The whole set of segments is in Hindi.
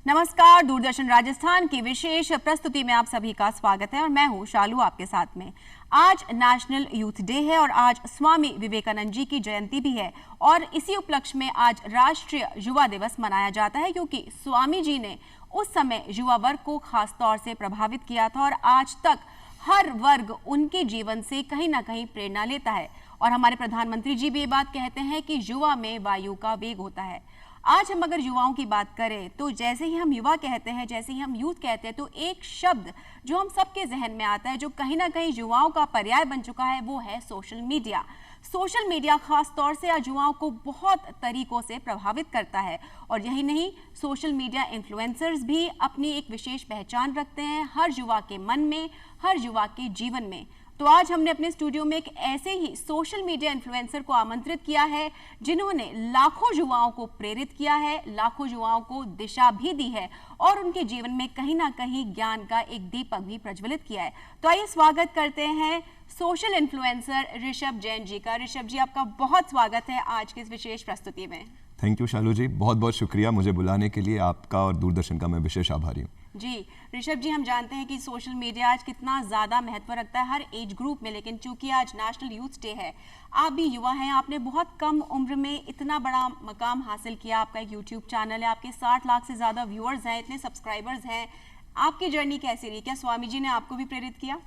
नमस्कार, दूरदर्शन राजस्थान की विशेष प्रस्तुति में आप सभी का स्वागत है और मैं हूं शालू आपके साथ में। आज नेशनल यूथ डे है और आज स्वामी विवेकानंद जी की जयंती भी है और इसी उपलक्ष्य में आज राष्ट्रीय युवा दिवस मनाया जाता है क्योंकि स्वामी जी ने उस समय युवा वर्ग को खास तौर से प्रभावित किया था और आज तक हर वर्ग उनके जीवन से कहीं ना कहीं प्रेरणा लेता है। और हमारे प्रधानमंत्री जी भी ये बात कहते हैं कि युवा में वायु का वेग होता है। आज हम अगर युवाओं की बात करें तो जैसे ही हम युवा कहते हैं, जैसे ही हम यूथ कहते हैं, तो एक शब्द जो हम सबके जहन में आता है, जो कहीं ना कहीं युवाओं का पर्याय बन चुका है, वो है सोशल मीडिया। सोशल मीडिया खास तौर से आज युवाओं को बहुत तरीकों से प्रभावित करता है और यही नहीं, सोशल मीडिया इन्फ्लुएंसर्स भी अपनी एक विशेष पहचान रखते हैं हर युवा के मन में, हर युवा के जीवन में। तो आज हमने अपने स्टूडियो में एक ऐसे ही सोशल मीडिया इन्फ्लुएंसर को आमंत्रित किया है जिन्होंने लाखों युवाओं को प्रेरित किया है, लाखों युवाओं को दिशा भी दी है और उनके जीवन में कहीं ना कहीं ज्ञान का एक दीपक भी प्रज्वलित किया है। तो आइए स्वागत करते हैं सोशल इन्फ्लुएंसर ऋषभ जैन जी का। ऋषभ जी, आपका बहुत स्वागत है आज की इस विशेष प्रस्तुति में। थैंक यू शालू जी, बहुत बहुत शुक्रिया मुझे बुलाने के लिए। आपका और दूरदर्शन का मैं विशेष आभारी हूँ। जी ऋषभ जी, हम जानते हैं कि सोशल मीडिया आज कितना ज़्यादा महत्व रखता है हर एज ग्रुप में, लेकिन चूंकि आज नेशनल यूथ डे है, आप भी युवा हैं, आपने बहुत कम उम्र में इतना बड़ा मकाम हासिल किया। आपका एक यूट्यूब चैनल है, आपके 60 लाख से ज़्यादा व्यूअर्स हैं, इतने सब्सक्राइबर्स हैं। आपकी जर्नी कैसी रही? क्या स्वामी जी ने आपको भी प्रेरित किया?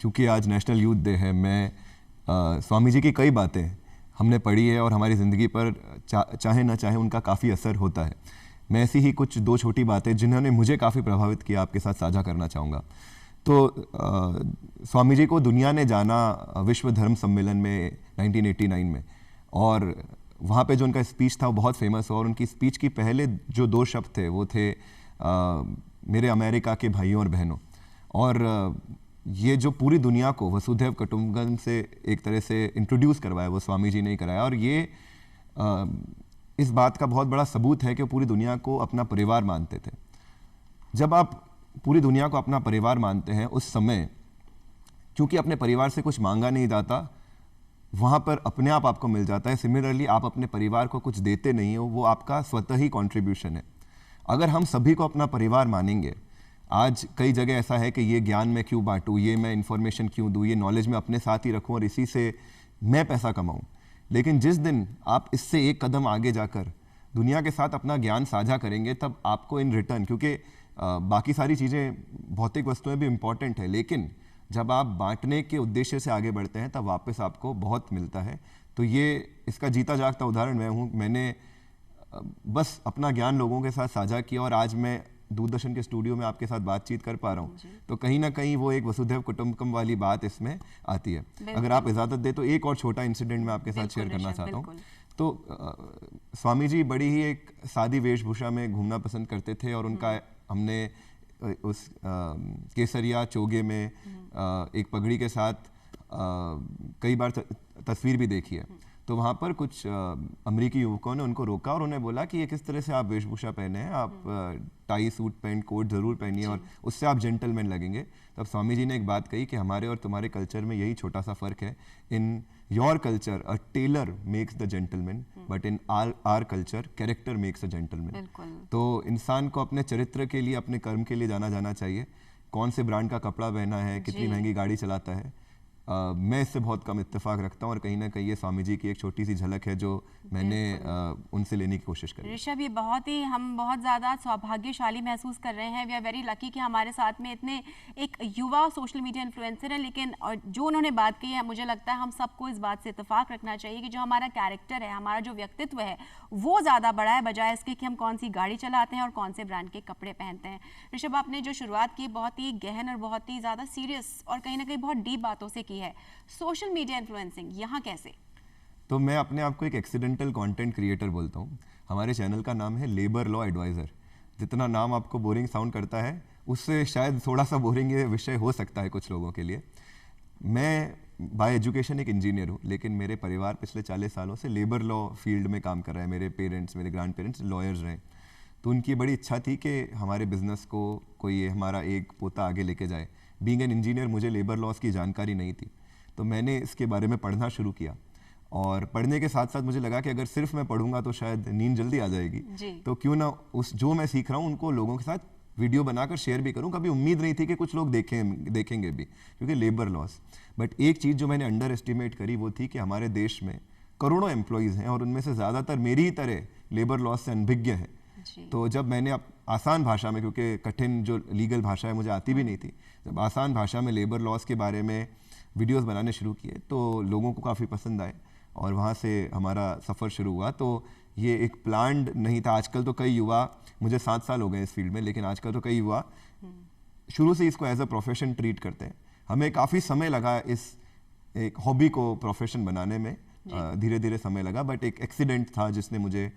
चूँकि आज नेशनल यूथ डे है, मैं स्वामी जी की कई बातें हमने पढ़ी है और हमारी ज़िंदगी पर चाहे ना चाहे उनका काफ़ी असर होता है। मैं ऐसी ही कुछ दो छोटी बातें जिन्होंने मुझे काफ़ी प्रभावित किया आपके साथ साझा करना चाहूँगा। तो स्वामी जी को दुनिया ने जाना विश्व धर्म सम्मेलन में 1989 में, और वहाँ पे जो उनका स्पीच था वो बहुत फेमस हुआ और उनकी स्पीच की पहले जो दो शब्द थे वो थे मेरे अमेरिका के भाइयों और बहनों। और ये जो पूरी दुनिया को वसुधैव कुटुंबकम से एक तरह से इंट्रोड्यूस करवाया वो स्वामी जी ने ही कराया। और ये इस बात का बहुत बड़ा सबूत है कि वो पूरी दुनिया को अपना परिवार मानते थे। जब आप पूरी दुनिया को अपना परिवार मानते हैं उस समय, क्योंकि अपने परिवार से कुछ मांगा नहीं जाता, वहाँ पर अपने आप आपको मिल जाता है। सिमिलरली आप अपने परिवार को कुछ देते नहीं हो, वो आपका स्वतः ही कॉन्ट्रीब्यूशन है। अगर हम सभी को अपना परिवार मानेंगे, आज कई जगह ऐसा है कि ये ज्ञान मैं क्यों बांटूँ, ये मैं इन्फॉर्मेशन क्यों दूँ, ये नॉलेज मैं अपने साथ ही रखूँ और इसी से मैं पैसा कमाऊँ। लेकिन जिस दिन आप इससे एक कदम आगे जाकर दुनिया के साथ अपना ज्ञान साझा करेंगे, तब आपको इन रिटर्न, क्योंकि बाकी सारी चीज़ें भौतिक वस्तुएं भी इम्पॉर्टेंट है, लेकिन जब आप बांटने के उद्देश्य से आगे बढ़ते हैं तब वापस आपको बहुत मिलता है। तो ये इसका जीता जागता उदाहरण मैं हूँ। मैंने बस अपना ज्ञान लोगों के साथ साझा किया और आज मैं दूरदर्शन के स्टूडियो में आपके साथ बातचीत कर पा रहा हूँ। तो कहीं ना कहीं वो एक वसुधैव कुटुंबकम वाली बात इसमें आती है। अगर आप इजाज़त दे तो एक और छोटा इंसिडेंट मैं आपके साथ शेयर करना चाहता हूँ। तो स्वामी जी बड़ी ही एक सादी वेशभूषा में घूमना पसंद करते थे और उनका हमने उस केसरिया चोगे में एक पगड़ी के साथ कई बार तस्वीर भी देखी है। तो वहाँ पर कुछ अमेरिकी युवकों ने उनको रोका और उन्हें बोला कि ये किस तरह से आप वेशभूषा पहने हैं, आप टाई सूट पैंट कोट ज़रूर पहनिए और उससे आप जेंटलमैन लगेंगे। तब स्वामी जी ने एक बात कही कि हमारे और तुम्हारे कल्चर में यही छोटा सा फ़र्क है। In your culture a tailor makes the gentleman, but in our culture character makes a gentleman. तो इंसान को अपने चरित्र के लिए, अपने कर्म के लिए जाना चाहिए। कौन से ब्रांड का कपड़ा पहना है, कितनी महंगी गाड़ी चलाता है, मैं इससे बहुत कम इत्तेफाक रखता हूँ और कहीं ना कहीं ये स्वामी जी की एक छोटी सी झलक है जो मैंने उनसे लेने की कोशिश करी। ऋषभ, ये हम बहुत ज़्यादा सौभाग्यशाली महसूस कर रहे हैं। वी आर वेरी लकी कि हमारे साथ में इतने एक युवा सोशल मीडिया इन्फ्लुएंसर है। लेकिन जो उन्होंने बात कही है, मुझे लगता है हम सबको इस बात से इत्तेफाक रखना चाहिए कि जो हमारा कैरेक्टर है, हमारा जो व्यक्तित्व है, वो ज़्यादा बड़ा है बजाय इसके कि हम कौन सी गाड़ी चलाते हैं और कौन से ब्रांड के कपड़े पहनते हैं। ऋषभ, आपने जो शुरुआत की बहुत ही गहन और बहुत ही ज़्यादा सीरियस और कहीं ना कहीं बहुत डीप बातों से है। सोशल मीडिया इन्फ्लुएंसिंग यहाँ कैसे? तो मैं अपने आप को एक एक्सीडेंटल कंटेंट क्रिएटर बोलता हूँ। हमारे चैनल का नाम है लेबर लॉ एडवाइज़र। जितना नाम आपको बोरिंग साउंड करता है, उससे शायद थोड़ा सा बोरिंग ये विषय हो सकता है कुछ लोगों के लिए। मैं बाय एजुकेशन एक इंजीनियर हूँ, लेकिन मेरे परिवार पिछले 40 सालों से लेबर लॉ फील्ड में काम कर रहा है। मेरे पेरेंट्स, मेरे ग्रैंड पेरेंट्स लॉयर्स रहे। तो उनकी बड़ी इच्छा थी कि हमारे बिजनेस को कोई हमारा एक पोता आगे लेके जाए। बीइंग एन इंजीनियर मुझे लेबर लॉज की जानकारी नहीं थी, तो मैंने इसके बारे में पढ़ना शुरू किया और पढ़ने के साथ साथ मुझे लगा कि अगर सिर्फ मैं पढ़ूंगा तो शायद नींद जल्दी आ जाएगी, तो क्यों ना उस जो मैं सीख रहा हूँ उनको लोगों के साथ वीडियो बनाकर शेयर भी करूं। कभी उम्मीद नहीं थी कि कुछ लोग देखेंगे भी, क्योंकि लेबर लॉस। बट एक चीज़ जो मैंने अंडर एस्टिमेट करी वो थी कि हमारे देश में करोड़ों एम्प्लॉयज़ हैं और उनमें से ज़्यादातर मेरी ही तरह लेबर लॉस से अनभिज्ञ हैं। तो जब मैंने आसान भाषा में, क्योंकि कठिन जो लीगल भाषा है मुझे आती भी नहीं थी, जब आसान भाषा में लेबर लॉस के बारे में वीडियोस बनाने शुरू किए तो लोगों को काफ़ी पसंद आए और वहाँ से हमारा सफ़र शुरू हुआ। तो ये एक प्लान्ड नहीं था। आजकल तो कई युवा, मुझे 7 साल हो गए इस फील्ड में, लेकिन आजकल तो कई युवा शुरू से इसको एज अ प्रोफेशन ट्रीट करते हैं। हमें काफ़ी समय लगा इस एक हॉबी को प्रोफेशन बनाने में, धीरे धीरे समय लगा, बट एक एक्सीडेंट था जिसने मुझे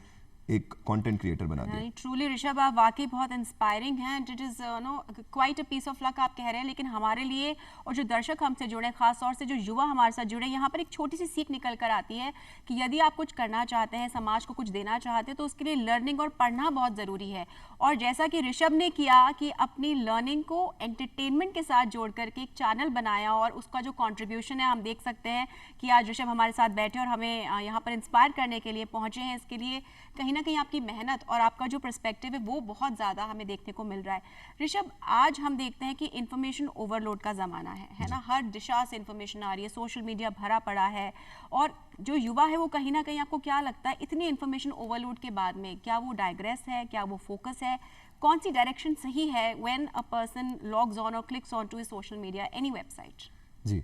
एक कंटेंट क्रिएटर बना दिया। ट्रूली ऋषभ, आप वाकई बहुत इंस्पायरिंग हैं and it is no quite a piece of luck आप कह रहे हैं, लेकिन हमारे लिए और जो दर्शक हमसे जुड़े, खास तौर से जो युवा हमारे साथ जुड़े, यहाँ पर एक छोटी सी सीख निकल कर आती है कि यदि आप कुछ करना चाहते हैं, समाज को कुछ देना चाहते हैं, तो उसके लिए लर्निंग और पढ़ना बहुत ज़रूरी है। और जैसा कि ऋषभ ने किया कि अपनी लर्निंग को एंटरटेनमेंट के साथ जोड़ करके एक चैनल बनाया और उसका जो कॉन्ट्रीब्यूशन है हम देख सकते हैं कि आज ऋषभ हमारे साथ बैठे और हमें यहाँ पर इंस्पायर करने के लिए पहुँचे हैं। इसके लिए कहीं ना कहीं आपकी मेहनत और आपका जो पर्सपेक्टिव है वो बहुत ज़्यादा हमें देखने को मिल रहा है। ऋषभ, आज हम देखते हैं कि इंफॉर्मेशन ओवरलोड का ज़माना है ना, हर दिशा से इंफॉर्मेशन आ रही है, सोशल मीडिया भरा पड़ा है, और जो युवा है वो कहीं ना कहीं, आपको क्या लगता है इतनी इंफॉर्मेशन ओवरलोड के बाद में क्या वो डाइग्रेस है, क्या वो फोकस है, कौन सी डायरेक्शन सही है when a person logs on और clicks on to social media, any website? जी,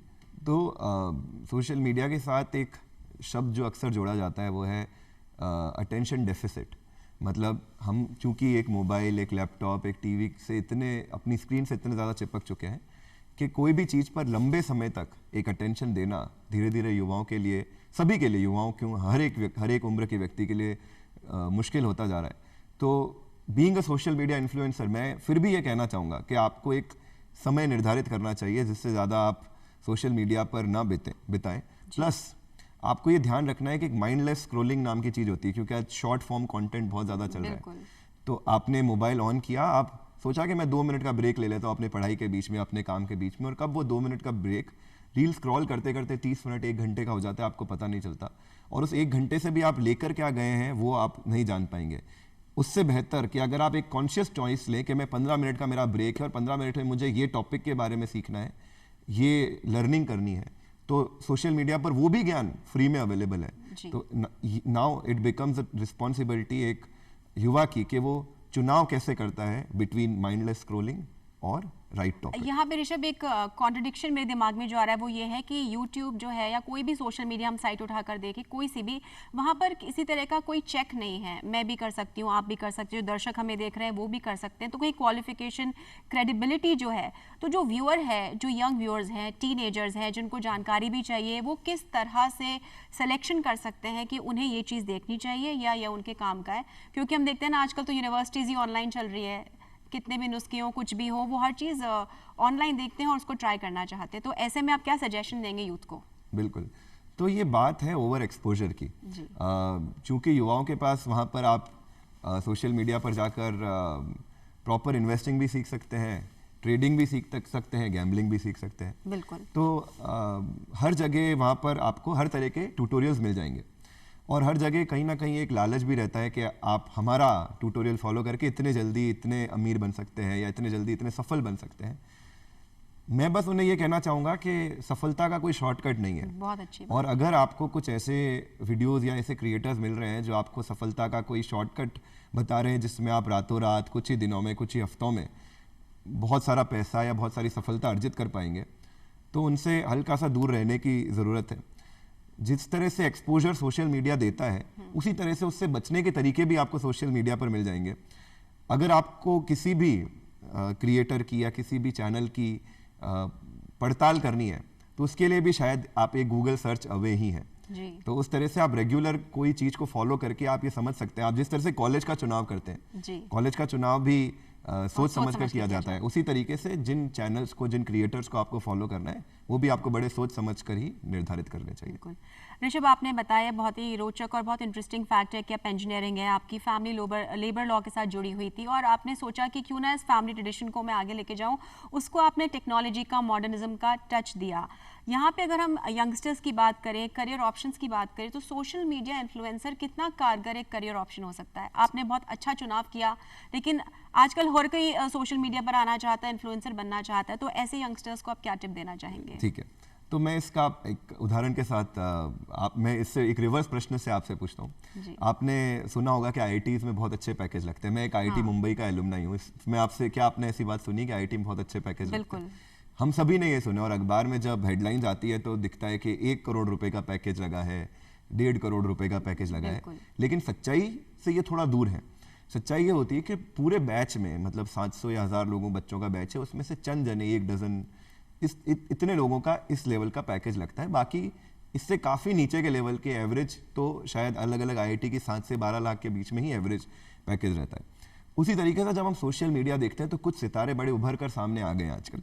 तो सोशल मीडिया के साथ एक शब्द जो अक्सर जोड़ा जाता है वो है अटेंशन डेफिसिट। मतलब हम चूंकि एक मोबाइल, एक लैपटॉप, एक टीवी से इतने, अपनी स्क्रीन से इतने ज़्यादा चिपक चुके हैं कि कोई भी चीज़ पर लंबे समय तक एक अटेंशन देना धीरे धीरे युवाओं के लिए, सभी के लिए, युवाओं क्यों, हर एक उम्र के व्यक्ति के लिए मुश्किल होता जा रहा है। तो being a social media influencer, मैं फिर भी ये कहना चाहूँगा कि आपको एक समय निर्धारित करना चाहिए जिससे ज़्यादा आप सोशल मीडिया पर ना बिताएं। प्लस आपको ये ध्यान रखना है कि एक माइंडलेस स्क्रॉलिंग नाम की चीज़ होती है, क्योंकि आज शॉर्ट फॉर्म कंटेंट बहुत ज़्यादा चल रहा है। तो आपने मोबाइल ऑन किया, आप सोचा कि मैं 2 मिनट का ब्रेक ले लेता हूँ अपने पढ़ाई के बीच में, अपने काम के बीच में, और कब वो 2 मिनट का ब्रेक रील स्क्रॉल करते करते 30 मिनट, 1 घंटे का हो जाता है, आपको पता नहीं चलता। और उस 1 घंटे से भी आप लेकर क्या गए हैं वो आप नहीं जान पाएंगे। उससे बेहतर कि अगर आप एक कॉन्शियस चॉइस लें कि मैं 15 मिनट का मेरा ब्रेक है और 15 मिनट में मुझे ये टॉपिक के बारे में सीखना है, ये लर्निंग करनी है, तो सोशल मीडिया पर वो भी ज्ञान फ्री में अवेलेबल है। तो now it becomes a responsibility एक युवा की कि वो चुनाव कैसे करता है बिटवीन माइंडलेस स्क्रॉलिंग और राइट टॉपिक। यहाँ पे ऋषभ एक कॉन्ट्रडिक्शन मेरे दिमाग में जो आ रहा है वो ये है कि यूट्यूब जो है या कोई भी सोशल मीडिया हम साइट उठाकर देखें, कोई सी भी, वहाँ पर किसी तरह का कोई चेक नहीं है। मैं भी कर सकती हूँ, आप भी कर सकते हो, दर्शक हमें देख रहे हैं वो भी कर सकते हैं। तो कोई क्वालिफिकेशन, क्रेडिबिलिटी जो है, तो जो व्यूअर है, जो यंग व्यूअर्स हैं, टीनेजर्स हैं, जिनको जानकारी भी चाहिए, वो किस तरह से सिलेक्शन कर सकते हैं कि उन्हें ये चीज़ देखनी चाहिए या उनके काम का है? क्योंकि हम देखते हैं ना आजकल तो यूनिवर्सिटीज़ ही ऑनलाइन चल रही है, कितने भी नुस्खे हो, कुछ भी हो, वो हर चीज़ ऑनलाइन देखते हैं और उसको ट्राई करना चाहते हैं। तो ऐसे में आप क्या सजेशन देंगे यूथ को? बिल्कुल, तो ये बात है ओवर एक्सपोजर की। चूँकि युवाओं के पास वहाँ पर आप सोशल मीडिया पर जाकर प्रॉपर इन्वेस्टिंग भी सीख सकते हैं, ट्रेडिंग भी सीख सकते हैं, गैम्बलिंग भी सीख सकते हैं। बिल्कुल। तो हर जगह वहाँ पर आपको हर तरह के ट्यूटोरियल्स मिल जाएंगे, और हर जगह कहीं ना कहीं एक लालच भी रहता है कि आप हमारा ट्यूटोरियल फॉलो करके इतने जल्दी इतने अमीर बन सकते हैं या इतने जल्दी इतने सफल बन सकते हैं। मैं बस उन्हें ये कहना चाहूँगा कि सफलता का कोई शॉर्टकट नहीं है। बहुत अच्छी बात। और अगर आपको कुछ ऐसे वीडियोस या ऐसे क्रिएटर्स मिल रहे हैं जो आपको सफलता का कोई शॉर्टकट बता रहे हैं, जिसमें आप रातों रात, कुछ ही दिनों में, कुछ ही हफ्तों में बहुत सारा पैसा या बहुत सारी सफलता अर्जित कर पाएंगे, तो उनसे हल्का सा दूर रहने की ज़रूरत है। जिस तरह से एक्सपोजर सोशल मीडिया देता है, उसी तरह से उससे बचने के तरीके भी आपको सोशल मीडिया पर मिल जाएंगे। अगर आपको किसी भी क्रिएटर की या किसी भी चैनल की पड़ताल करनी है, तो उसके लिए भी शायद आप एक गूगल सर्च अवे ही हैं। तो उस तरह से आप रेगुलर कोई चीज़ को फॉलो करके आप ये समझ सकते हैं। आप जिस तरह से कॉलेज का चुनाव करते हैं, कॉलेज का चुनाव भी सोच समझ कर किया जाता है, उसी तरीके से जिन चैनल्स को, जिन क्रिएटर्स को आपको फॉलो करना है, वो भी आपको बड़े सोच समझ कर ही निर्धारित करने चाहिए। ऋषभ, आपने बताया बहुत ही रोचक और बहुत इंटरेस्टिंग फैक्ट है कि आप इंजीनियरिंग है, आपकी फैमिली लेबर लॉ के साथ जुड़ी हुई थी और आपने सोचा कि क्यों ना इस फैमिली ट्रेडिशन को मैं आगे लेके जाऊं, उसको आपने टेक्नोलॉजी का, मॉडर्निज्म का टच दिया। यहाँ पे अगर हम यंगस्टर्स की बात करें, करियर ऑप्शंस की बात करें, तो सोशल मीडिया इन्फ्लुएंसर कितना कारगर एक करियर ऑप्शन हो सकता है? आपने बहुत अच्छा चुनाव किया, लेकिन आजकल हर कोई सोशल मीडिया पर आना चाहता है, इन्फ्लुएंसर बनना चाहता है, तो ऐसे यंगस्टर्स को आप क्या टिप देना चाहेंगे? ठीक है, तो मैं इसका एक उदाहरण के साथ मैं इससे एक रिवर्स प्रश्न से आपसे पूछता हूँ। आपने सुना होगा कि आईआईटीज में बहुत अच्छे पैकेज लगते हैं। मैं एक आईआईटी मुंबई का एलुमनाई हूँ। इसमें आपसे क्या आपने ऐसी बात सुनी कि आईआईटी में बहुत अच्छे पैकेज लगते हैं? हम सभी ने ये सुना, और अखबार में जब हेडलाइंस आती है तो दिखता है कि 1 करोड़ रुपए का पैकेज लगा है, 1.5 करोड़ रुपए का पैकेज लगा है। लेकिन सच्चाई से ये थोड़ा दूर है। सच्चाई ये होती है कि पूरे बैच में, मतलब 700 या 1000 लोगों बच्चों का बैच है, उसमें से चंद जने, 1 डजन, इतने लोगों का इस लेवल का पैकेज लगता है। बाकी इससे काफ़ी नीचे के लेवल के एवरेज तो शायद अलग अलग आईआईटी की 7 से 12 लाख के बीच में ही एवरेज पैकेज रहता है। उसी तरीके से जब हम सोशल मीडिया देखते हैं तो कुछ सितारे बड़े उभर कर सामने आ गए हैं आजकल,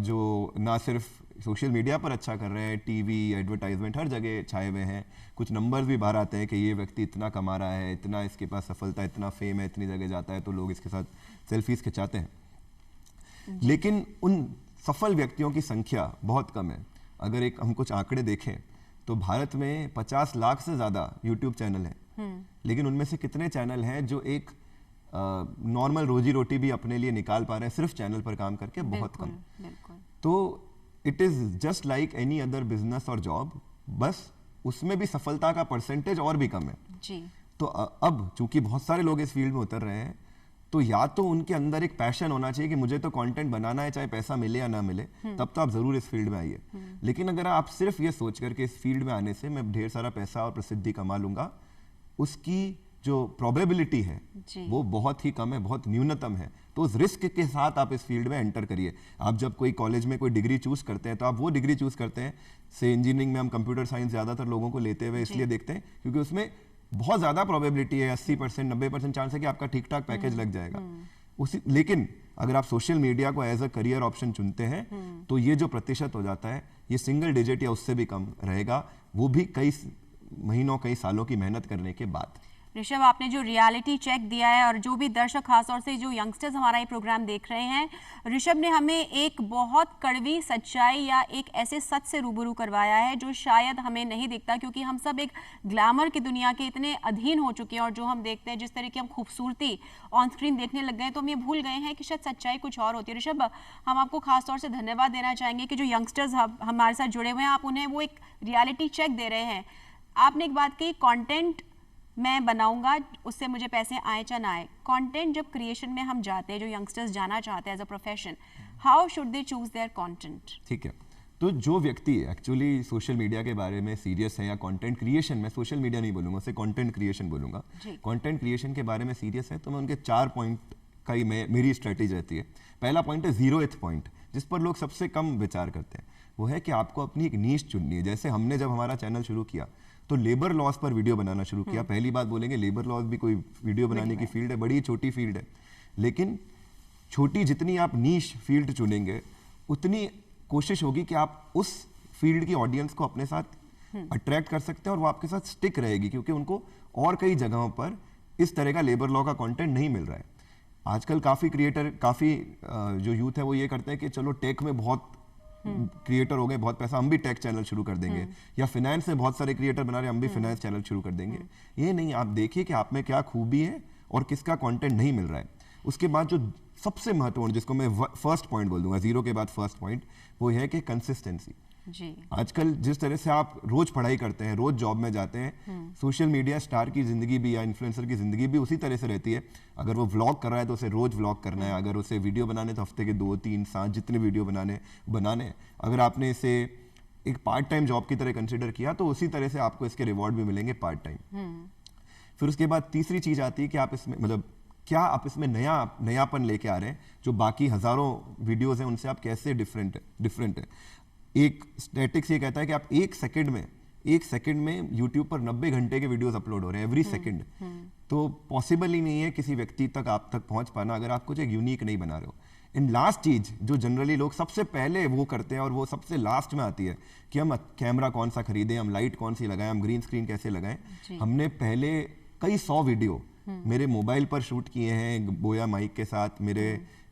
जो ना सिर्फ सोशल मीडिया पर अच्छा कर रहे हैं, टीवी, एडवर्टाइजमेंट हर जगह छाए हुए हैं। कुछ नंबर्स भी बाहर आते हैं कि ये व्यक्ति इतना कमा रहा है, इतना इसके पास सफलता, इतना फेम है, इतनी जगह जाता है, तो लोग इसके साथ सेल्फीज खिंचाते हैं। लेकिन उन सफल व्यक्तियों की संख्या बहुत कम है। अगर हम कुछ आंकड़े देखें तो भारत में 50 लाख से ज़्यादा यूट्यूब चैनल हैं, लेकिन उनमें से कितने चैनल हैं जो एक नॉर्मल रोजी रोटी भी अपने लिए निकाल पा रहे हैं सिर्फ चैनल पर काम करके? बहुत कम। तो it is just like any other business और जॉब, बस उसमें भी सफलता का परसेंटेज और भी कम है जी। तो अब चूंकि बहुत सारे लोग इस फील्ड में उतर रहे हैं, तो या तो उनके अंदर एक पैशन होना चाहिए कि मुझे तो कंटेंट बनाना है, चाहे पैसा मिले या ना मिले, तब तो आप जरूर इस फील्ड में आइए। लेकिन अगर आप सिर्फ ये सोच करके इस फील्ड में आने से मैं ढेर सारा पैसा और प्रसिद्धि कमा लूंगा, उसकी जो प्रोबेबिलिटी है वो बहुत ही कम है, बहुत न्यूनतम है। तो उस रिस्क के साथ आप इस फील्ड में एंटर करिए। आप जब कोई कॉलेज में कोई डिग्री चूज करते हैं तो आप वो डिग्री चूज करते हैं, से इंजीनियरिंग में हम कंप्यूटर साइंस ज्यादातर लोगों को लेते हुए इसलिए देखते हैं क्योंकि उसमें बहुत ज्यादा प्रोबेबिलिटी है, 80% 90% चांस है कि आपका ठीक ठाक पैकेज लग जाएगा। लेकिन अगर आप सोशल मीडिया को एज अ करियर ऑप्शन चुनते हैं तो ये जो प्रतिशत हो जाता है ये सिंगल डिजिट या उससे भी कम रहेगा, वो भी कई महीनों कई सालों की मेहनत करने के बाद। ऋषभ, आपने जो रियलिटी चेक दिया है और जो भी दर्शक खासतौर से जो यंगस्टर्स हमारा ये प्रोग्राम देख रहे हैं, ऋषभ ने हमें एक बहुत कड़वी सच्चाई या एक ऐसे सच से रूबरू करवाया है जो शायद हमें नहीं दिखता, क्योंकि हम सब एक ग्लैमर की दुनिया के इतने अधीन हो चुके हैं और जो हम देखते हैं, जिस तरह की हम खूबसूरती ऑन स्क्रीन देखने लग गए, तो हम ये भूल गए हैं कि शायद सच्चाई कुछ और होती है। ऋषभ, हम आपको खासतौर से धन्यवाद देना चाहेंगे कि जो यंगस्टर्स हमारे साथ जुड़े हुए हैं, आप उन्हें वो एक रियलिटी चेक दे रहे हैं। आपने एक बात कही, कॉन्टेंट मैं बनाऊंगा, उससे मुझे पैसे आए चाहे ना आए। कंटेंट जब क्रिएशन में हम जाते हैं, जो यंगस्टर्स जाना चाहते हैं as a profession, how should they choose their content? ठीक है, तो जो व्यक्ति एक्चुअली सोशल मीडिया के बारे में सीरियस है या कंटेंट क्रिएशन, मैं सोशल मीडिया नहीं बोलूंगा, उसे कंटेंट क्रिएशन बोलूंगा, कंटेंट क्रिएशन के बारे में सीरियस है, तो मैं उनके 4 पॉइंट का ही मेरी स्ट्रेटेजी रहती है। पहला पॉइंट है 0th पॉइंट, जिस पर लोग सबसे कम विचार करते हैं। वो है कि आपको अपनी एक नीश चुननी है। जैसे हमने जब हमारा चैनल शुरू किया तो लेबर लॉस पर वीडियो बनाना शुरू किया। पहली बात बोलेंगे, लेबर लॉस भी कोई वीडियो बनाने की फील्ड है, बड़ी छोटी फील्ड है, लेकिन छोटी जितनी आप नीश फील्ड चुनेंगे उतनी कोशिश होगी कि आप उस फील्ड की ऑडियंस को अपने साथ अट्रैक्ट कर सकते हैं और वो आपके साथ स्टिक रहेगी, क्योंकि उनको और कई जगहों पर इस तरह का लेबर लॉ का कंटेंट नहीं मिल रहा है। आजकल काफ़ी क्रिएटर, काफ़ी जो यूथ है वो ये करते हैं कि चलो टेक में बहुत क्रिएटर हो गए, बहुत पैसा, हम भी टेक चैनल शुरू कर देंगे, या फिनेंस में बहुत सारे क्रिएटर बना रहे, हम भी फिनेंस चैनल शुरू कर देंगे। ये नहीं, आप देखिए कि आप में क्या खूबी है और किसका कंटेंट नहीं मिल रहा है। उसके बाद जो सबसे महत्वपूर्ण, जिसको मैं फर्स्ट पॉइंट बोल दूंगा, 0 के बाद फर्स्ट पॉइंट, वो है कि कंसिस्टेंसी। आजकल जिस तरह से आप रोज पढ़ाई करते हैं, रोज जॉब में जाते हैं, सोशल मीडिया स्टार की जिंदगी भी या इन्फ्लुएंसर की जिंदगी भी उसी तरह से रहती है। अगर वो व्लॉग कर रहा है तो उसे रोज व्लॉग करना है, अगर उसे वीडियो बनाने तो हफ्ते के 2, 3, 7 जितने वीडियो बनाने। अगर आपने इसे एक पार्ट टाइम जॉब की तरह कंसिडर किया तो उसी तरह से आपको इसके रिवॉर्ड भी मिलेंगे पार्ट टाइम। फिर उसके बाद तीसरी चीज आती है कि आप इसमें, मतलब क्या आप इसमें नयापन लेके आ रहे हैं, जो बाकी हजारों वीडियोस हैं उनसे आप कैसे डिफरेंट है। एक स्टैटिक्स ये कहता है कि आप एक सेकंड में यूट्यूब पर 90 घंटे के वीडियोस अपलोड हो रहे हैं एवरी सेकंड। तो पॉसिबल ही नहीं है किसी व्यक्ति तक आप तक पहुंच पाना अगर आप कुछ एक यूनिक नहीं बना रहे हो। इन लास्ट चीज जो जनरली लोग सबसे पहले वो करते हैं और वो सबसे लास्ट में आती है कि हम कैमरा कौन सा खरीदें, हम लाइट कौन सी लगाएं, हम ग्रीन स्क्रीन कैसे लगाएं। हमने पहले कई 100 वीडियो मेरे मोबाइल पर शूट किए हैं, बोया माइक के साथ मेरे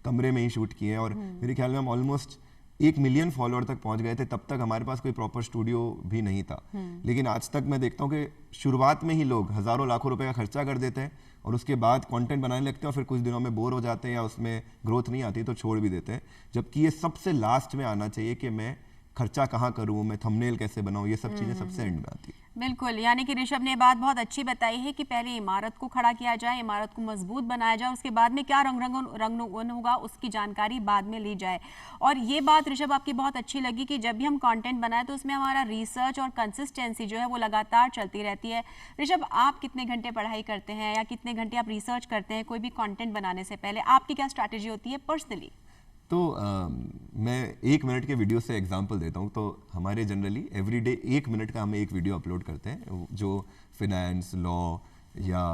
कमरे में ही शूट किए हैं, और मेरे ख्याल में हम ऑलमोस्ट 1 मिलियन फॉलोअर तक पहुंच गए थे, तब तक हमारे पास कोई प्रॉपर स्टूडियो भी नहीं था। लेकिन आज तक मैं देखता हूँ कि शुरुआत में ही लोग हज़ारों लाखों रुपए का खर्चा कर देते हैं और उसके बाद कंटेंट बनाने लगते हैं और फिर कुछ दिनों में बोर हो जाते हैं या उसमें ग्रोथ नहीं आती तो छोड़ भी देते हैं। जबकि ये सबसे लास्ट में आना चाहिए कि मैं खर्चा कहाँ करूँ, मैं थंबनेल कैसे बनाऊँ, ये सब चीज़ें सबसे एंड में आती है। बिल्कुल, यानी कि ऋषभ ने बात बहुत अच्छी बताई है कि पहले इमारत को खड़ा किया जाए, इमारत को मजबूत बनाया जाए, उसके बाद में क्या रंग होगा उसकी जानकारी बाद में ली जाए। और ये बात ऋषभ आपकी बहुत अच्छी लगी कि जब भी हम कंटेंट बनाए तो उसमें हमारा रिसर्च और कंसिस्टेंसी जो है वो लगातार चलती रहती है। ऋषभ, आप कितने घंटे पढ़ाई करते हैं या कितने घंटे आप रिसर्च करते हैं कोई भी कॉन्टेंट बनाने से पहले? आपकी क्या स्ट्रैटेजी होती है पर्सनली? तो मैं 1 मिनट के वीडियो से एग्जांपल देता हूँ। तो हमारे जनरली एवरीडे 1 मिनट का हम एक वीडियो अपलोड करते हैं जो फिनेंस, लॉ या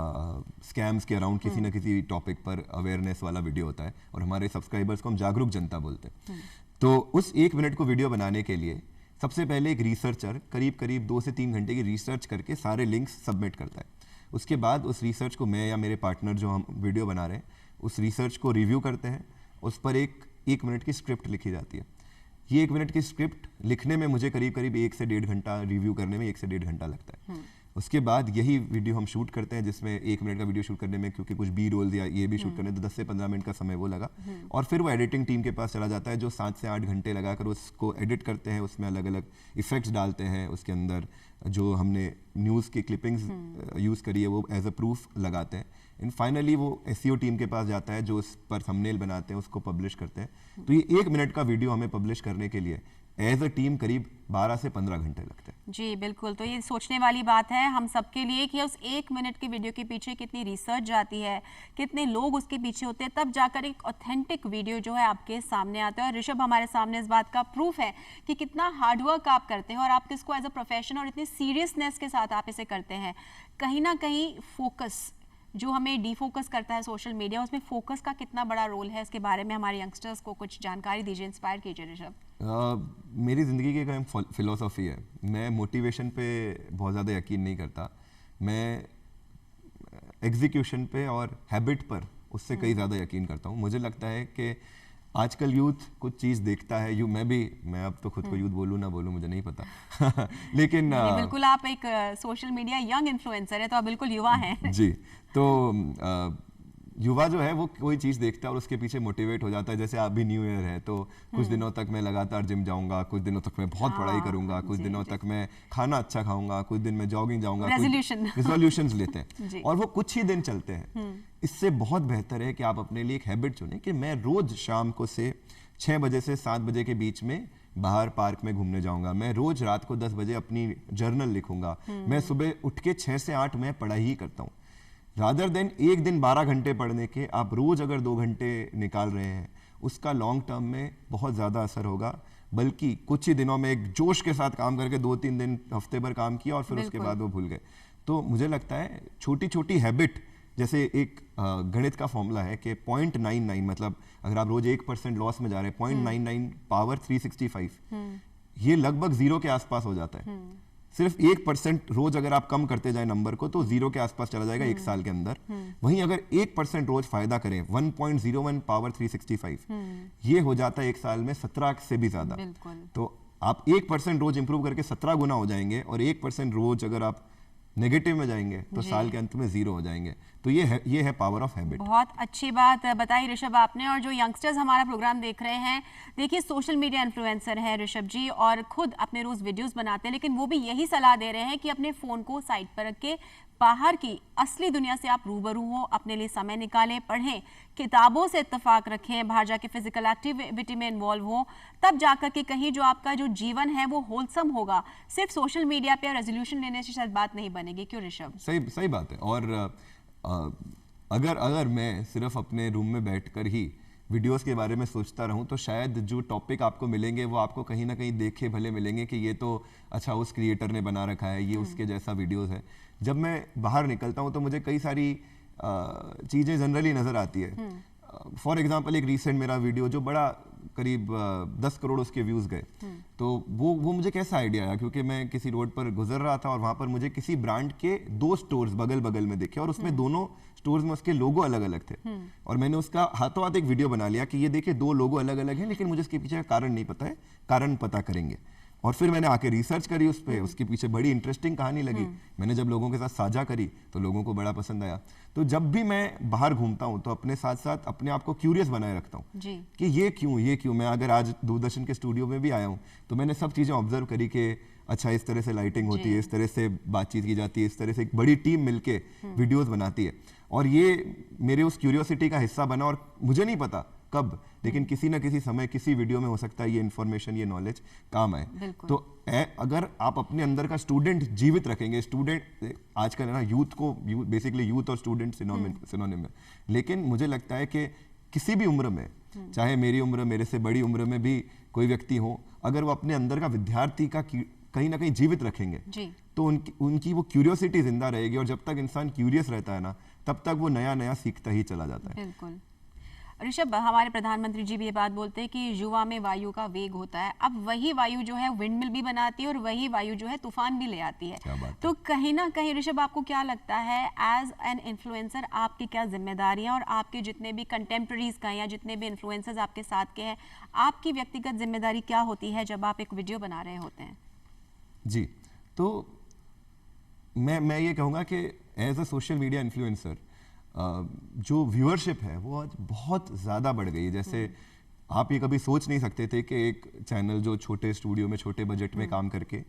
स्कैम्स के अराउंड किसी न किसी टॉपिक पर अवेयरनेस वाला वीडियो होता है और हमारे सब्सक्राइबर्स को हम जागरूक जनता बोलते हैं। तो उस 1 मिनट को वीडियो बनाने के लिए सबसे पहले एक रिसर्चर करीब 2 से 3 घंटे की रिसर्च करके सारे लिंक्स सबमिट करता है। उसके बाद उस रिसर्च को मैं या मेरे पार्टनर जो हम वीडियो बना रहे हैं उस रिसर्च को रिव्यू करते हैं। उस पर एक मिनट की स्क्रिप्ट लिखी जाती है। ये 1 मिनट की स्क्रिप्ट लिखने में मुझे करीब 1 से 1.5 घंटा, रिव्यू करने में 1 से 1.5 घंटा लगता है। उसके बाद यही वीडियो हम शूट करते हैं, जिसमें 1 मिनट का वीडियो शूट करने में क्योंकि कुछ बी रोल्स या ये भी शूट करने तो 10 से 15 मिनट का समय वो लगा। और फिर वो एडिटिंग टीम के पास चला जाता है जो 7 से 8 घंटे लगाकर उसको एडिट करते हैं, उसमें अलग अलग इफेक्ट्स डालते हैं, उसके अंदर जो हमने न्यूज़ की क्लिपिंग्स यूज़ करी है वो एज अ प्रूफ लगाते हैं। एंड फाइनली वो एसईओ टीम के पास जाता है जो उस पर थंबनेल बनाते हैं, उसको पब्लिश करते हैं। तो ये 1 मिनट का वीडियो हमें पब्लिश करने के लिए एज अ टीम करीब 12 से 15 घंटे लगते हैं। जी बिल्कुल, तो ये सोचने वाली बात है हम सबके लिए कि उस 1 मिनट की वीडियो के पीछे कितनी रिसर्च जाती है, कितने लोग उसके पीछे होते हैं, तब जाकर एक ऑथेंटिक वीडियो जो है आपके सामने आता है। और ऋषभ हमारे सामने इस बात का प्रूफ है कि कितना हार्डवर्क आप करते हैं और आप इसको एज अ प्रोफेशन और इतनी सीरियसनेस के साथ आप इसे करते हैं। कहीं ना कहीं फोकस जो हमें डिफोकस करता है सोशल मीडिया, उसमें फोकस का कितना बड़ा रोल है, इसके बारे में हमारे यंगस्टर्स को कुछ जानकारी दीजिए, इंस्पायर कीजिए ऋषभ। मेरी ज़िंदगी की एक फिलोसॉफी है, मैं मोटिवेशन पे बहुत ज़्यादा यकीन नहीं करता, मैं एग्जीक्यूशन पे और हैबिट पर उससे कई ज़्यादा यकीन करता हूँ। मुझे लगता है कि आजकल यूथ कुछ चीज़ देखता है, मैं अब तो खुद को यूथ बोलूँ ना बोलूँ मुझे नहीं पता लेकिन बिल्कुल आप एक सोशल मीडिया यंग इन्फ्लुएंसर है तो आप बिल्कुल युवा हैं। जी, तो युवा जो है वो कोई चीज़ देखता है और उसके पीछे मोटिवेट हो जाता है। जैसे आप भी न्यू ईयर है तो कुछ दिनों तक मैं लगातार जिम जाऊंगा, कुछ दिनों तक मैं बहुत पढ़ाई करूंगा, कुछ दिनों तक मैं खाना अच्छा खाऊंगा, कुछ दिन मैं जॉगिंग जाऊंगा, रेजोल्यूशंस लेते हैं और वो कुछ ही दिन चलते हैं। इससे बहुत बेहतर है कि आप अपने लिए एक हैबिट चुनें कि मैं रोज शाम को से 6 बजे से 7 बजे के बीच में बाहर पार्क में घूमने जाऊंगा, मैं रोज रात को 10 बजे अपनी जर्नल लिखूंगा, मैं सुबह उठ के 6 से 8 मैं पढ़ाई ही करता हूँ। रादर देन एक दिन 12 घंटे पढ़ने के आप रोज अगर 2 घंटे निकाल रहे हैं, उसका लॉन्ग टर्म में बहुत ज़्यादा असर होगा। बल्कि कुछ ही दिनों में एक जोश के साथ काम करके 2-3 दिन हफ्ते भर काम किया और फिर उसके बाद वो भूल गए। तो मुझे लगता है छोटी छोटी हैबिट, जैसे एक गणित का फॉर्मूला है कि 0.99 मतलब अगर आप रोज 1% लॉस में जा रहे हैं, 0.99 पावर 365 ये लगभग 0 के आसपास हो जाता है। सिर्फ 1% रोज अगर आप कम करते जाए नंबर को तो 0 के आसपास चला जाएगा 1 साल के अंदर। वहीं अगर 1% रोज फायदा करें 1.01 पावर 365 ये हो जाता है 1 साल में 17 से भी ज्यादा। तो आप 1% रोज इंप्रूव करके 17 गुना हो जाएंगे और 1% रोज अगर आप नेगेटिव में जाएंगे तो साल के अंत में 0 हो जाएंगे। तो ये है पावर ऑफ हैबिट। बहुत अच्छी बात बताई ऋषभ आपने। और जो यंगस्टर्स हमारा प्रोग्राम देख रहे हैं, देखिए सोशल मीडिया इन्फ्लुएंसर है ऋषभ जी और खुद अपने रोज वीडियोस बनाते हैं, लेकिन वो भी यही सलाह दे रहे हैं कि अपने फोन को साइड पर रख के बाहर की असली दुनिया से आप रूबरू हो, अपने लिए समय निकालें, पढ़ें, किताबों से इत्तेफाक रखें, बाहर जाके फिजिकल एक्टिविटी में इन्वॉल्व हो, तब जाकर के कहीं जो आपका जो जीवन है वो होलसम होगा। सिर्फ सोशल मीडिया पे रेजोल्यूशन लेने से शायद बात नहीं बनेगी। क्यों ऋषभ? सही बात है। और अगर मैं सिर्फ अपने रूम में बैठकर ही वीडियोस के बारे में सोचता रहूं तो शायद जो टॉपिक आपको मिलेंगे वो आपको कहीं ना कहीं देखे भले मिलेंगे कि ये तो अच्छा उस क्रिएटर ने बना रखा है, ये उसके जैसा वीडियोस है। जब मैं बाहर निकलता हूं तो मुझे कई सारी चीज़ें जनरली नज़र आती है। फॉर एग्जांपल एक रीसेंट मेरा वीडियो जो बड़ा करीब 10 करोड़ उसके व्यूज गए। तो वो मुझे कैसा आइडिया आया, क्योंकि मैं किसी रोड पर गुजर रहा था और वहां पर मुझे किसी ब्रांड के 2 स्टोर्स बगल बगल में दिखे और उसमें दोनों स्टोर्स में उसके लोगो अलग अलग थे। और मैंने उसका हाथों हाथ एक वीडियो बना लिया कि ये देखिए 2 लोगो अलग अलग हैं, लेकिन मुझे इसके पीछे का कारण नहीं पता है, कारण पता करेंगे। और फिर मैंने आके रिसर्च करी उस पर, उसके पीछे बड़ी इंटरेस्टिंग कहानी लगी। मैंने जब लोगों के साथ साझा करी तो लोगों को बड़ा पसंद आया। तो जब भी मैं बाहर घूमता हूँ तो अपने साथ साथ अपने आप को क्यूरियस बनाए रखता हूँ कि ये क्यों। मैं अगर आज दूरदर्शन के स्टूडियो में भी आया हूँ तो मैंने सब चीज़ें ऑब्जर्व करी कि अच्छा इस तरह से लाइटिंग होती है, इस तरह से बातचीत की जाती है, इस तरह से एक बड़ी टीम मिलके वीडियोस बनाती है। और ये मेरे उस क्यूरियोसिटी का हिस्सा बना और मुझे नहीं पता कब, लेकिन किसी ना किसी समय किसी वीडियो में हो सकता है ये इन्फॉर्मेशन, ये नॉलेज काम आए। तो अगर आप अपने अंदर का स्टूडेंट जीवित रखेंगे, स्टूडेंट आजकल है ना, यूथ को बेसिकली यूथ और स्टूडेंट सिनोनिम है, लेकिन मुझे लगता है कि किसी भी उम्र में, चाहे मेरी उम्र, मेरे से बड़ी उम्र में भी कोई व्यक्ति हो, अगर वो अपने अंदर का विद्यार्थी का कहीं ना कहीं जीवित रखेंगे तो उनकी वो क्यूरियोसिटी जिंदा रहेगी। और जब तक इंसान क्यूरियस रहता है ना, तब तक वो नया नया सीखता ही चला जाता है। बिल्कुल। ऋषभ, हमारे प्रधानमंत्री जी भी ये बात बोलते हैं कि युवा में वायु का वेग होता है। अब वही वायु जो है विंडमिल भी बनाती है और वही वायु जो है तूफान भी ले आती है। तो कहीं ना कहीं ऋषभ, आपको क्या लगता है एज एन इन्फ्लुएंसर आपकी क्या जिम्मेदारियां, और आपके जितने भी कंटेम्प्रेरीज का या जितने भी इन्फ्लुएंसर्स आपके साथ के हैं, आपकी व्यक्तिगत जिम्मेदारी क्या होती है जब आप एक वीडियो बना रहे होते हैं? जी, तो मैं ये कहूँगा कि as a social media influencer जो व्यूअरशिप है वो आज बहुत ज़्यादा बढ़ गई है। जैसे आप ये कभी सोच नहीं सकते थे कि एक चैनल जो छोटे स्टूडियो में छोटे बजट में काम करके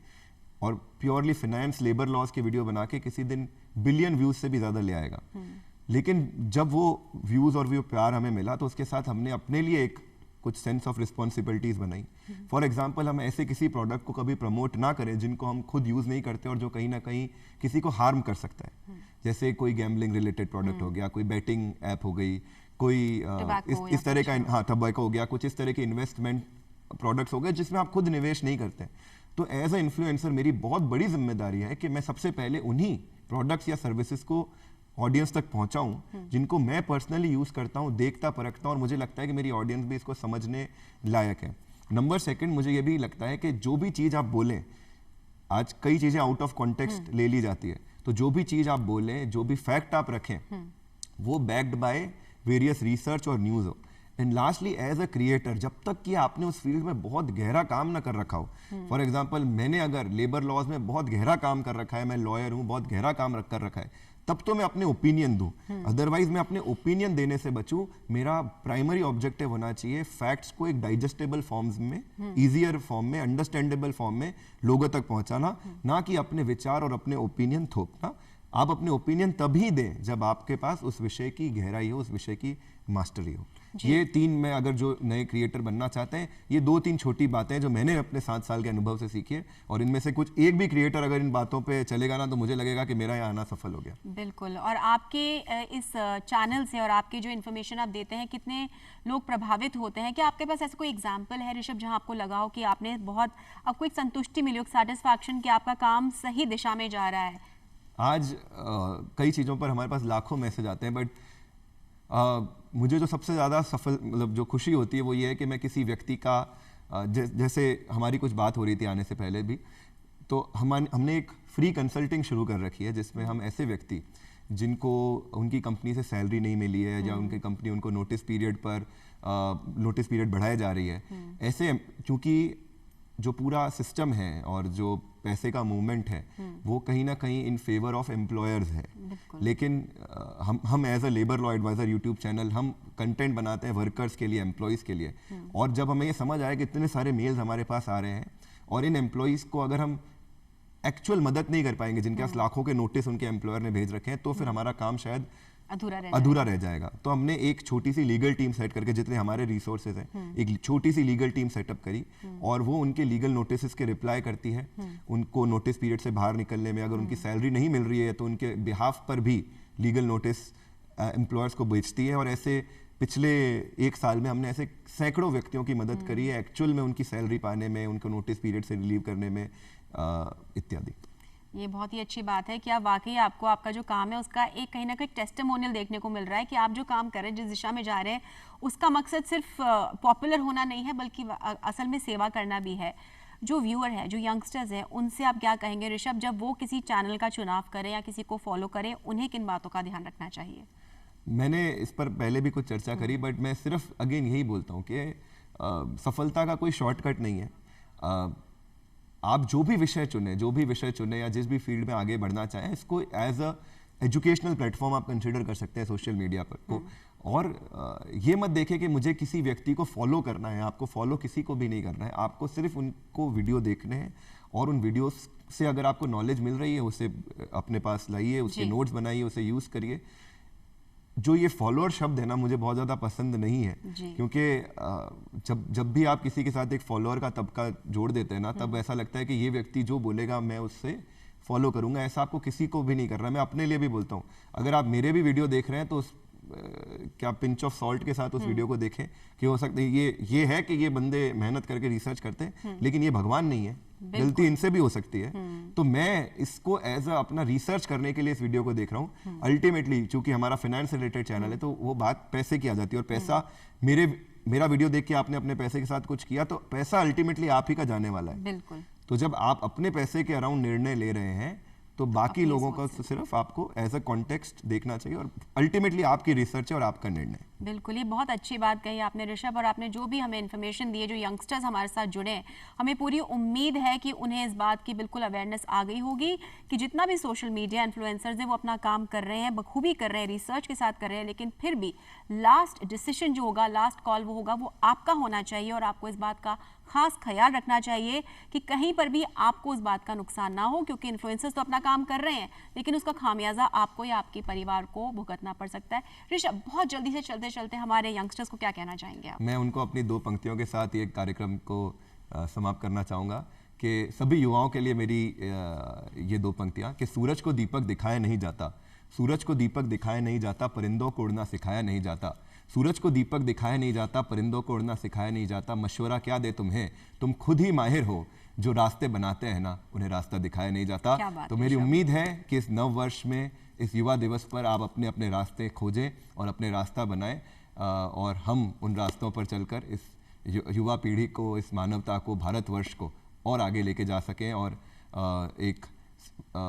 और प्योरली फिनेंस लेबर लॉज के वीडियो बना के किसी दिन बिलियन व्यूज से भी ज़्यादा ले आएगा। लेकिन जब वो व्यूज़ और वो प्यार हमें मिला तो उसके साथ हमने अपने लिए एक कुछ सेंस ऑफ रिस्पॉन्सिबिलिटीज बनाई। फॉर एग्जाम्पल, हम ऐसे किसी प्रोडक्ट को कभी प्रमोट ना करें जिनको हम खुद यूज नहीं करते और जो कहीं ना कहीं किसी को हार्म कर सकता है। जैसे कोई गैम्बलिंग रिलेटेड प्रोडक्ट हो गया, कोई बैटिंग ऐप हो गई, कोई इस तरह का टबैको हो गया, कुछ इस तरह के इन्वेस्टमेंट प्रोडक्ट्स हो गए जिसमें आप खुद निवेश नहीं करते। तो एज अ इन्फ्लुएंसर मेरी बहुत बड़ी जिम्मेदारी है कि मैं सबसे पहले उन्हीं प्रोडक्ट्स या सर्विसेज को ऑडियंस तक पहुंचाऊं जिनको मैं पर्सनली यूज करता हूं, देखता परखता हूं और मुझे लगता है कि मेरी ऑडियंस भी इसको समझने लायक है। नंबर सेकंड, मुझे ये भी लगता है कि जो भी चीज आप बोलें, आज कई चीजें आउट ऑफ कॉन्टेक्स्ट ले ली जाती है, तो जो भी चीज आप बोलें, जो भी फैक्ट आप रखें, वो बैक्ड बाय वेरियस रिसर्च और न्यूज हो। And lastly, as a creator, जब तक कि आपने उस फील्ड में बहुत गहरा काम ना कर रखा हो, फॉर एग्जाम्पल मैंने अगर लेबर लॉज में बहुत गहरा काम कर रखा है, मैं लॉयर हूं, बहुत गहरा काम कर रखा है, तब तो मैं अपने ओपिनियन दूं। अदरवाइज मैं अपने ओपिनियन देने से बचूं। मेरा प्राइमरी ऑब्जेक्टिव होना चाहिए फैक्ट्स को एक डाइजेस्टेबल फॉर्म्स में, इजियर फॉर्म में, अंडरस्टैंडेबल फॉर्म में लोगों तक पहुंचाना, ना कि अपने विचार और अपने ओपिनियन थोपना। आप अपने ओपिनियन तभी दें जब आपके पास उस विषय की गहराई हो, उस विषय की मास्टरी हो। ये 3 में अगर जो नए क्रिएटर बनना चाहते हैं, ये 2-3 छोटी बातें हैं जो मैंने अपने 7 साल के अनुभव से सीखी है, और इनमें से कुछ एक भी क्रिएटर अगर इन बातों पे चलेगा ना, तो मुझे लगेगा कि मेरा यहाँ आना सफल हो गया। बिल्कुल। और आपके इस चैनल से और आपके जो इन्फॉर्मेशन आप देते हैं, कितने लोग प्रभावित होते हैं? क्या आपके पास ऐसा कोई एग्जाम्पल है ऋषभ जहाँ आपको लगा हो कि आपने बहुत, आपको एक संतुष्टि मिली हो, सेटिस्फैक्शन कि आपका काम सही दिशा में जा रहा है? आज कई चीज़ों पर हमारे पास लाखों मैसेज आते हैं, बट मुझे जो सबसे ज़्यादा सफल, मतलब जो खुशी होती है वो ये है कि मैं किसी व्यक्ति का, जैसे हमारी कुछ बात हो रही थी आने से पहले भी, तो हमने एक फ्री कंसल्टिंग शुरू कर रखी है जिसमें हम ऐसे व्यक्ति जिनको उनकी कंपनी से सैलरी नहीं मिली है या उनकी कंपनी उनको नोटिस पीरियड बढ़ाई जा रही है, ऐसे, क्योंकि जो पूरा सिस्टम है और जो पैसे का मूवमेंट है वो कहीं ना कहीं इन फेवर ऑफ एम्प्लॉयर्स है। लेकिन हम as a labour law adviser YouTube channel, हम कंटेंट बनाते हैं वर्कर्स के लिए, एम्प्लॉयज़ के लिए। और जब हमें ये समझ आया कि इतने सारे मेल्स हमारे पास आ रहे हैं और इन एम्प्लॉयज़ को अगर हम एक्चुअल मदद नहीं कर पाएंगे, जिनके पास लाखों के नोटिस उनके एम्प्लॉयर ने भेज रखे हैं, तो फिर हमारा काम शायद अधूरा रह जाएगा। तो हमने एक छोटी सी लीगल टीम सेट करके, जितने हमारे रिसोर्सेज हैं, एक छोटी सी लीगल टीम सेटअप करी और वो उनके लीगल नोटिस के रिप्लाई करती है। उनको नोटिस पीरियड से बाहर निकलने में, अगर उनकी सैलरी नहीं मिल रही है तो उनके बिहाफ पर भी लीगल नोटिस एम्प्लॉयर्स को भेजती है। और ऐसे पिछले 1 साल में हमने ऐसे सैकड़ों व्यक्तियों की मदद करी है एक्चुअल में उनकी सैलरी पाने में, उनको नोटिस पीरियड से रिलीव करने में, इत्यादि। ये बहुत ही अच्छी बात है कि आप वाकई आपको आपका जो काम है उसका एक कहीं ना कहीं टेस्टिमोनियल देखने को मिल रहा है कि आप जो काम कर रहे हैं, जिस दिशा में जा रहे हैं, उसका मकसद सिर्फ पॉपुलर होना नहीं है बल्कि असल में सेवा करना भी है। जो व्यूअर है, जो यंगस्टर्स हैं, उनसे आप क्या कहेंगे ऋषभ, जब वो किसी चैनल का चुनाव करें या किसी को फॉलो करें, उन्हें किन बातों का ध्यान रखना चाहिए? मैंने इस पर पहले भी कुछ चर्चा करी, बट मैं सिर्फ अगेन यही बोलता हूँ कि सफलता का कोई शॉर्टकट नहीं है। आप जो भी विषय चुने या जिस भी फील्ड में आगे बढ़ना चाहें, इसको एज अ एजुकेशनल प्लेटफॉर्म आप कंसिडर कर सकते हैं सोशल मीडिया पर को। और ये मत देखें कि मुझे किसी व्यक्ति को फॉलो करना है, आपको फॉलो किसी को भी नहीं करना है, आपको सिर्फ उनको वीडियो देखने हैं और उन वीडियोस से अगर आपको नॉलेज मिल रही है उसे अपने पास लाइए, उसके नोट्स बनाइए, उसे यूज़ करिए। जो ये फॉलोअर शब्द है ना, मुझे बहुत ज़्यादा पसंद नहीं है, क्योंकि जब भी आप किसी के साथ एक फॉलोअर का तबका जोड़ देते हैं ना, तब ऐसा लगता है कि ये व्यक्ति जो बोलेगा मैं उससे फॉलो करूंगा। ऐसा आपको किसी को भी नहीं करना। मैं अपने लिए भी बोलता हूँ, अगर आप मेरे भी वीडियो देख रहे हैं तो क्या पिंच ऑफ सॉल्ट के साथ उस वीडियो को देखें कि हो सकता है ये है कि ये बंदे मेहनत करके रिसर्च करते हैं, लेकिन ये भगवान नहीं है, गलती इनसे भी हो सकती है। तो मैं इसको एज अ अपना रिसर्च करने के लिए इस वीडियो को देख रहा हूँ। अल्टीमेटली चूंकि हमारा फाइनेंस रिलेटेड चैनल है, तो वो बात पैसे की आ जाती है, और पैसा मेरा वीडियो देख के आपने अपने पैसे के साथ कुछ किया तो पैसा अल्टीमेटली आप ही का जाने वाला है। बिल्कुल। तो जब आप अपने पैसे के अराउंड निर्णय ले रहे हैं तो बाकी लोगों का सिर्फ आपको एज अ कॉन्टेक्स्ट देखना चाहिए, और अल्टीमेटली आपकी रिसर्च है और आपका निर्णय। बिल्कुल, ये बहुत अच्छी बात कही आपने ऋषभ, और आपने जो भी हमें इन्फॉर्मेशन दी है, जो यंगस्टर्स हमारे साथ जुड़े हैं, हमें पूरी उम्मीद है कि उन्हें इस बात की बिल्कुल अवेयरनेस आ गई होगी कि जितना भी सोशल मीडिया इन्फ्लुएंसर्स हैं वो अपना काम कर रहे हैं, बखूबी कर रहे हैं, रिसर्च के साथ कर रहे हैं, लेकिन फिर भी लास्ट डिसीजन जो होगा, लास्ट कॉल वो होगा, वो आपका होना चाहिए। और आपको इस बात का खास ख्याल रखना चाहिए कि कहीं पर भी आपको उस बात का नुकसान ना हो, क्योंकि इन्फ्लुएंसर्स तो अपना काम कर रहे हैं, लेकिन उसका खामियाजा आपको या आपके परिवार को भुगतना पड़ सकता है। ऋषभ, बहुत जल्दी से चलते चलते हमारे यंगस्टर्स को क्या कहना चाहेंगे आप? मैं उनको अपनी 2 पंक्तियों के साथ ये कार्यक्रम को समाप्त करना चाहूँगा कि सभी युवाओं के लिए मेरी ये 2 पंक्तियाँ कि सूरज को दीपक दिखाया नहीं जाता, सूरज को दीपक दिखाया नहीं जाता, परिंदों को उड़ना सिखाया नहीं जाता। सूरज को दीपक दिखाया नहीं जाता, परिंदों को उड़ना सिखाया नहीं जाता। मशवरा क्या दे तुम्हें, तुम खुद ही माहिर हो, जो रास्ते बनाते हैं ना उन्हें रास्ता दिखाया नहीं जाता। तो मेरी उम्मीद है कि इस नव वर्ष में, इस युवा दिवस पर आप अपने अपने रास्ते खोजें और अपने रास्ता बनाएं, और हम उन रास्तों पर चलकर इस युवा पीढ़ी को, इस मानवता को, भारतवर्ष को और आगे लेके जा सकें और एक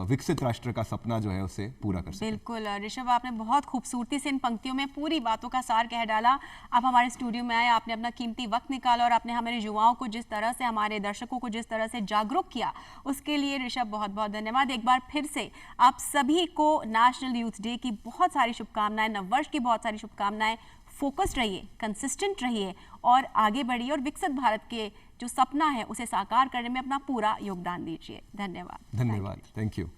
विकसित राष्ट्र का सपना जो है उसे पूरा कर सकें। बिल्कुल ऋषभ, आपने बहुत खूबसूरती से इन पंक्तियों में पूरी बातों का सार कह डाला। आप हमारे स्टूडियो में आए, आपने अपना कीमती वक्त निकाला और आपने हमारे युवाओं को जिस तरह से, हमारे दर्शकों को जिस तरह से जागरूक किया, उसके लिए ऋषभ बहुत बहुत धन्यवाद। एक बार फिर से आप सभी को नेशनल यूथ डे की बहुत सारी शुभकामनाएं, नववर्ष की बहुत सारी शुभकामनाएं। फोकस्ड रहिए, कंसिस्टेंट रहिए और आगे बढ़िए, और विकसित भारत के जो सपना है उसे साकार करने में अपना पूरा योगदान दीजिए। धन्यवाद। धन्यवाद, थैंक यू।